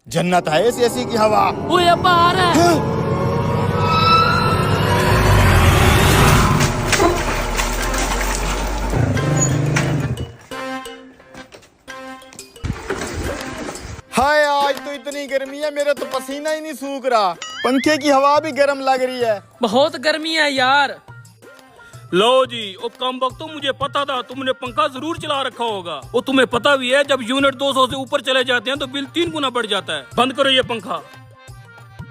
जन्नत है ऐसी ऐसी की हवा। ओए अब्बा आ रहा है। हाय आज तो इतनी गर्मी है, मेरा तो पसीना ही नहीं सूख रहा। पंखे की हवा भी गर्म लग रही है। बहुत गर्मी है यार। लो जी, ओ कम वक्त तो मुझे पता था तुमने पंखा जरूर चला रखा होगा। वो तुम्हें पता भी है जब यूनिट 200 से ऊपर चले जाते हैं तो बिल 3 गुना बढ़ जाता है। बंद करो ये पंखा,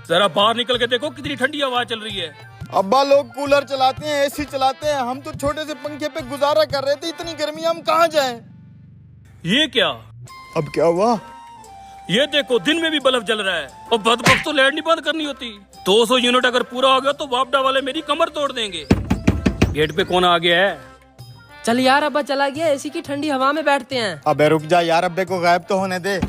जरा बाहर निकल के देखो कितनी ठंडी हवा चल रही है। अब्बा लोग कूलर चलाते हैं, एसी चलाते हैं, हम तो छोटे से पंखे पे गुजारा कर रहे थे। इतनी गर्मी हम कहाँ जाएं? ये क्या? अब क्या हुआ? ये देखो दिन में भी बल्ब जल रहा है। और बदबख्त तो लाइट नहीं बंद करनी होती। 200 यूनिट अगर पूरा हो गया तो वापडा वाले मेरी कमर तोड़ देंगे। गेट पे कौन आ गया है? चल यार अब्बा चला गया, एसी की ठंडी हवा में बैठते हैं। अबे रुक जा यार, अब्बे को गायब तो होने दे।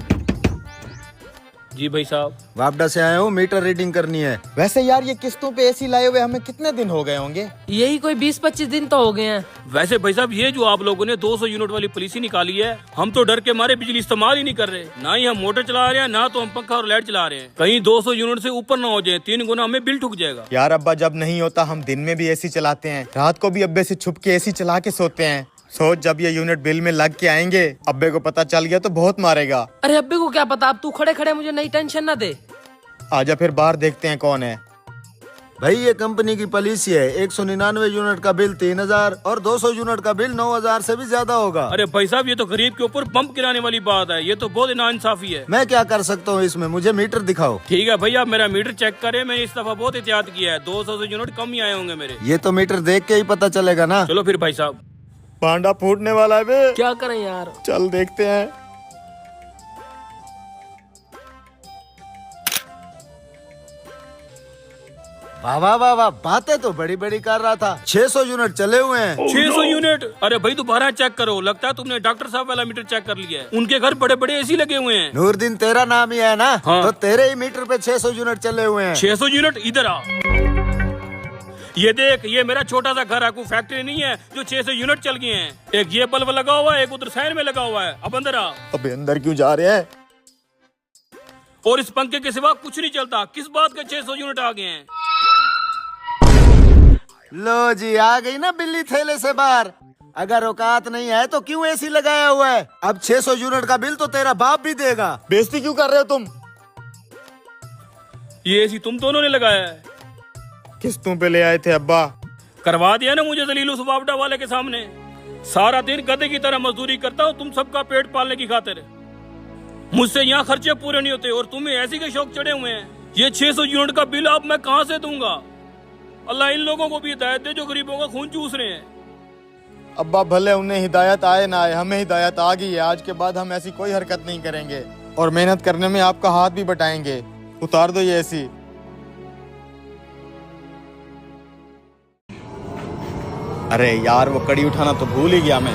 जी भाई साहब, वापडा से आया हूँ, मीटर रीडिंग करनी है। वैसे यार ये किस्तों पे एसी लाए हुए हमें कितने दिन हो गए होंगे? यही कोई 20-25 दिन तो हो गए हैं। वैसे भाई साहब ये जो आप लोगों ने 200 यूनिट वाली पॉलिसी निकाली है, हम तो डर के मारे बिजली इस्तेमाल ही नहीं कर रहे। ना ही हम मोटर चला रहे हैं, ना तो हम पंखा और लाइट चला रहे हैं। कहीं 200 यूनिट से ऊपर ना हो जाए, 3 गुना हमें बिल ठुक जाएगा। यार अब्बा जब नहीं होता हम दिन में भी एसी चलाते हैं, रात को भी अब्बे से छुप के एसी चला के सोते हैं। सोच जब ये यूनिट बिल में लग के आएंगे, अब्बे को पता चल गया तो बहुत मारेगा। अरे अब्बे को क्या पता, अब तू खड़े खड़े मुझे नई टेंशन ना दे। आजा फिर बाहर देखते हैं कौन है। भाई ये कंपनी की पॉलिसी है, 199 यूनिट का बिल 3000 और 200 यूनिट का बिल 9000 से भी ज्यादा होगा। अरे भाई साहब ये तो गरीब के ऊपर बम्प गिराने वाली बात है। ये तो बहुत नाइंसाफी है। मैं क्या कर सकता हूँ इसमें, मुझे मीटर दिखाओ। ठीक है भैया, मेरा मीटर चेक करें। मैंने इस दफा बहुत एहतियात किया है, 200 से यूनिट कम ही आए होंगे मेरे। ये तो मीटर देख के ही पता चलेगा ना। चलो फिर भाई साहब। पांडा फूटने वाला है बे। क्या करें यार। चल देखते हैं। वाह वाह वाह वाह, बातें तो बड़ी बड़ी कर रहा था। 600 यूनिट चले हुए हैं। 600 यूनिट? अरे भाई दोबारा चेक करो, लगता है तुमने डॉक्टर साहब वाला मीटर चेक कर लिया है। उनके घर बड़े बड़े एसी लगे हुए हैं। नूरदीन तेरा नाम ही है ना? हाँ। तो तेरे ही मीटर पे 600 यूनिट चले हुए हैं। 600 यूनिट? इधर आ, ये देख, ये मेरा छोटा सा घर है, कोई फैक्ट्री नहीं है जो 600 यूनिट चल गए हैं। एक ये बल्ब लगा हुआ है, एक उधर साइड में लगा हुआ है। अब अंदर आ। अबे अंदर क्यों जा रहे हैं? और इस पंखे के सिवा कुछ नहीं चलता। किस बात के 600 यूनिट आ गए हैं? लो जी, आ गई ना बिल्ली थैले से बाहर। अगर औकात नहीं है तो क्यों एसी लगाया हुआ है? अब 600 यूनिट का बिल तो तेरा बाप भी देगा। बेइज्जती क्यों कर रहे हो तुम? ये एसी तुम दोनों ने लगाया है? किस्तों पे ले आए थे अब्बा। करवा दिया ना मुझे जलील उस वापडा वाले के सामने। सारा दिन गधे की तरह मजदूरी करता हूँ तुम सबका पेट पालने की खातिर। मुझसे यहाँ खर्चे पूरे नहीं होते और तुम्हें ऐसी के शौक चढ़े हुए हैं। ये 600 यूनिट का बिल अब मैं कहाँ से दूंगा? अल्लाह इन लोगों को भी हिदायत दे जो गरीबों का खून चूस रहे हैं। अब्बा भले उन्हें हिदायत आए ना आए, हमें हिदायत आ गई है। आज के बाद हम ऐसी कोई हरकत नहीं करेंगे और मेहनत करने में आपका हाथ भी बटाएंगे। उतार दो ये एसी। अरे यार वो कड़ी उठाना तो भूल ही गया मैं।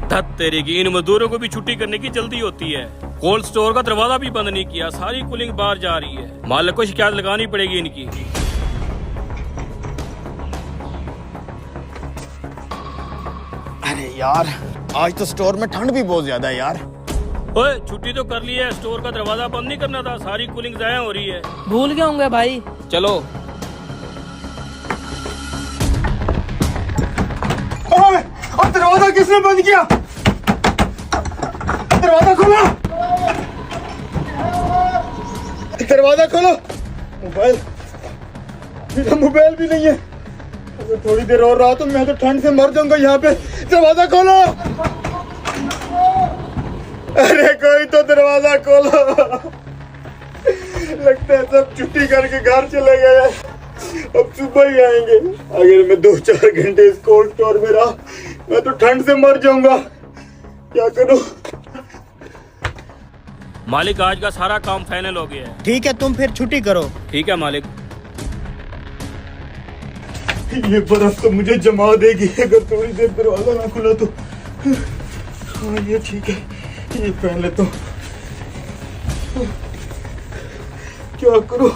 धत तेरी की, इन मजदूरों को भी छुट्टी करने की जल्दी होती है। कोल्ड स्टोर का दरवाजा भी बंद नहीं किया, सारी कूलिंग बाहर जा रही है। मालिक को शिकायत लगानी पड़ेगी इनकी। अरे यार आज तो स्टोर में ठंड भी बहुत ज्यादा है यार। ओए छुट्टी तो कर ली है, स्टोर का दरवाजा बंद नहीं करना था। सारी कूलिंग जाया हो रही है। भूल गए होंगे भाई। चलो। अब दरवाजा किसने बंद किया? दरवाजा खोलो, दरवाजा खोलो। मोबाइल, मेरा मोबाइल भी नहीं है। अगर थोड़ी देर और रहा तो मैं तो ठंड से मर जाऊंगा यहाँ पे। दरवाजा खोलो। अरे कोई तो दरवाजा खोलो। लगता है सब छुट्टी करके घर चले गए, अब सुबह ही आएंगे। अगर मैं 2-4 घंटे इस कोल्ड स्टोर में रहा मैं तो ठंड से मर जाऊंगा। क्या करूं? मालिक आज का सारा काम फाइनल हो गया है। ठीक है तुम फिर छुट्टी करो। ठीक है मालिक। ये बर्फ तो मुझे जमा देगी अगर थोड़ी देर दरवाजा ना खुला तो। हाँ ये ठीक है, ये पहले तो क्या करूं?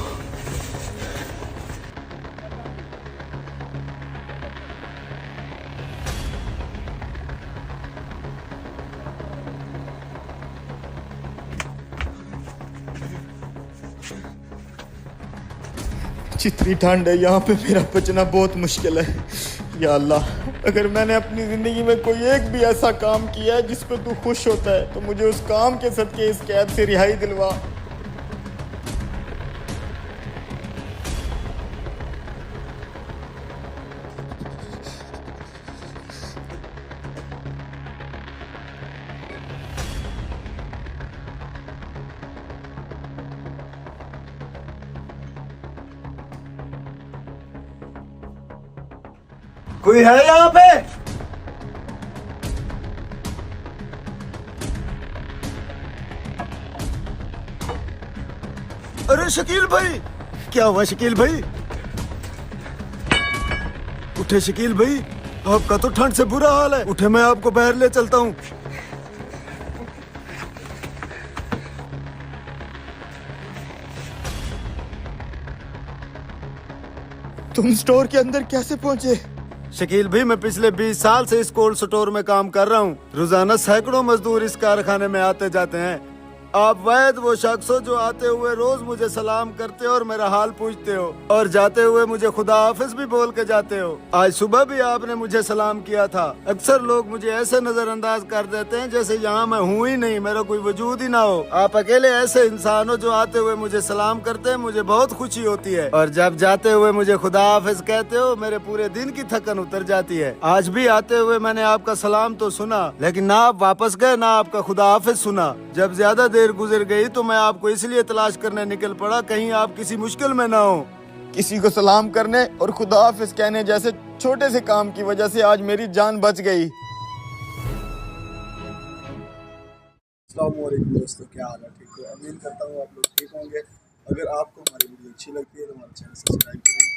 आज इतनी ठंड है, यहाँ पे मेरा बचना बहुत मुश्किल है। या अल्लाह, अगर मैंने अपनी ज़िंदगी में कोई एक भी ऐसा काम किया है जिस पर तू खुश होता है तो मुझे उस काम के सदके इस कैद से रिहाई दिलवा। कोई है यहाँ पे? अरे शकील भाई, क्या हुआ शकील भाई? उठे शकील भाई, आपका तो ठंड से बुरा हाल है। उठे, मैं आपको बाहर ले चलता हूँ। तुम स्टोर के अंदर कैसे पहुंचे? शकील भाई, मैं पिछले 20 साल से इस कोल्ड स्टोर में काम कर रहा हूँ। रोजाना सैकड़ों मजदूर इस कारखाने में आते जाते हैं। आप वैद वो शख्स हो जो आते हुए रोज मुझे सलाम करते हो और मेरा हाल पूछते हो, और जाते हुए मुझे खुदा हाफिज भी बोल के जाते हो। आज सुबह भी आपने मुझे सलाम किया था। अक्सर लोग मुझे ऐसे नजरअंदाज कर देते हैं जैसे यहाँ मैं हूँ ही नहीं, मेरा कोई वजूद ही ना हो। आप अकेले ऐसे इंसान हो जो आते हुए मुझे सलाम करते हैं, मुझे बहुत खुशी होती है। और जब जाते हुए मुझे खुदा हाफिज कहते हो, मेरे पूरे दिन की थकन उतर जाती है। आज भी आते हुए मैंने आपका सलाम तो सुना, लेकिन ना आप वापस गए ना आपका खुदा हाफिज सुना। जब ज्यादा देर गुजर गई तो मैं आपको इसलिए तलाश करने निकल पड़ा, कहीं आप किसी मुश्किल में ना हो। किसी को सलाम करने और खुदा हाफिज कहने जैसे छोटे से काम की वजह से आज मेरी जान बच गई। अस्सलाम वालेकुम दोस्तों, क्या हाल है? ठीक है, उम्मीद करता हूँ आप लोग ठीक होंगे। अगर आपको हमारी वीडियो अच्छी लगती है तो हमारे चैनल सब्सक्राइब करें।